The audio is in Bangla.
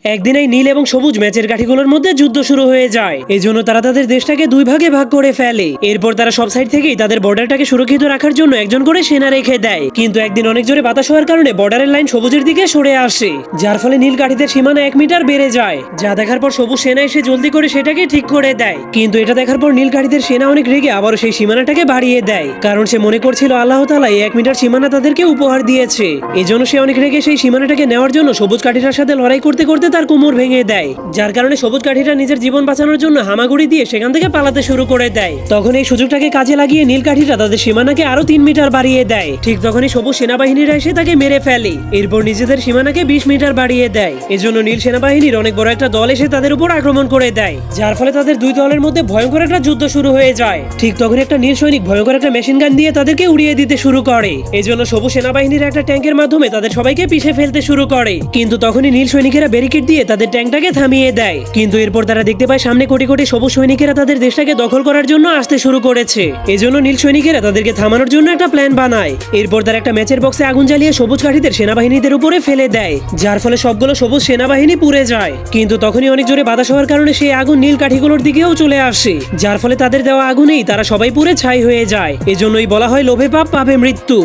একদিন এই নীল এবং সবুজ ম্যাচের কাঠিগুলোর মধ্যে যুদ্ধ শুরু হয়ে যায়। এই জন্য তারা তাদের দেশটাকে দুই ভাগে ভাগ করে ফেলে। এরপর তারা সব সাইড থেকেই তাদের বর্ডারটাকে সুরক্ষিত রাখার জন্য একজন করে সেনা রেখে দেয়। কিন্তু একদিন অনেক জোরে বাতাস হওয়ার কারণে বর্ডারের লাইন সবুজের দিকে সরে আসে, যার ফলে নীল কাঠিদের সীমানা 1 মিটার বেড়ে যায়। যা দেখার পর সবুজ সেনা এসে জলদি করে সেটাকে ঠিক করে দেয়। কিন্তু এটা দেখার পর নীল কাঠিদের সেনা অনেক রেগে আবারও সেই সীমানাটাকে বাড়িয়ে দেয়, কারণ সে মনে করছিল আল্লাহ তাআলা এই 1 মিটার সীমানা তাদেরকে উপহার দিয়েছে। এজন্য সে অনেক রেগে সেই সীমানাটাকে নেওয়ার জন্য সবুজ কাঠিটার সাথে লড়াই করতে করতে তার কোমর ভেঙে দেয়, যার কারণে সবুজ কাঠিটা নিজের জীবন বাঁচানোর জন্য হামাগুড়ি দিয়ে সেখান থেকে পালাতে শুরু করে দেয়। তখন এই সুযোগটাকে কাজে লাগিয়ে নীল কাঠিটা তাদের সীমানাকে আরো 3 মিটার বাড়িয়ে দেয়। ঠিক তখনই সবুজ সেনাবাহিনীরা এসে তাকে মেরে ফেলে। এরপর নিজেদের সীমানাকে 20 মিটার বাড়িয়ে দেয়। এজন্য নীল সেনাবাহিনীর অনেক বড় একটা দল এসে তাদের উপর আক্রমণ করে দেয়, যার ফলে তাদের দুই দলের মধ্যে ভয়ঙ্কর একটা যুদ্ধ শুরু হয়ে যায়। ঠিক তখন একটা নীল সৈনিক ভয়ঙ্কর একটা মেশিন গান দিয়ে তাদেরকে উড়িয়ে দিতে শুরু করে। এজন্য সবুজ সেনাবাহিনীর একটা ট্যাঙ্কের মাধ্যমে তাদের সবাইকে পিষে ফেলতে শুরু করে। কিন্তু তখনই নীল সৈনিকেরা ব্যারিকেড দিয়ে তাদের ট্যাঙ্কটাকে থামিয়ে দেয়। কিন্তু এরপর তারা দেখতে পায় সামনে কোটি কোটি সবুজ সৈনিকেরা তাদের দেশটাকে দখল করার জন্য আসতে শুরু করেছে। এজন্য নীল সৈনিকেরা তাদেরকে থামানোর জন্য একটা প্ল্যান বানায়। এরপর তারা একটা ম্যাচের বক্সে আগুন জ্বালিয়ে সবুজ কাঠিদের সেনাবাহিনীদের উপরে ফেলে দেয়, যার ফলে সবগুলো সবুজ সেনাবাহিনী পুড়ে যায়। কিন্তু তখনই অনেক জোরে বাতাস হওয়ার কারণে সেই আগুন নীল কাঠিগুলোর দিকেও চলে আসে, যার ফলে তাদের দেওয়া আগুনেই তারা সবাই পুড়ে ছাই হয়ে যায়। এজন্যই বলা হয় লোভে পাপ, পাপে মৃত্যু।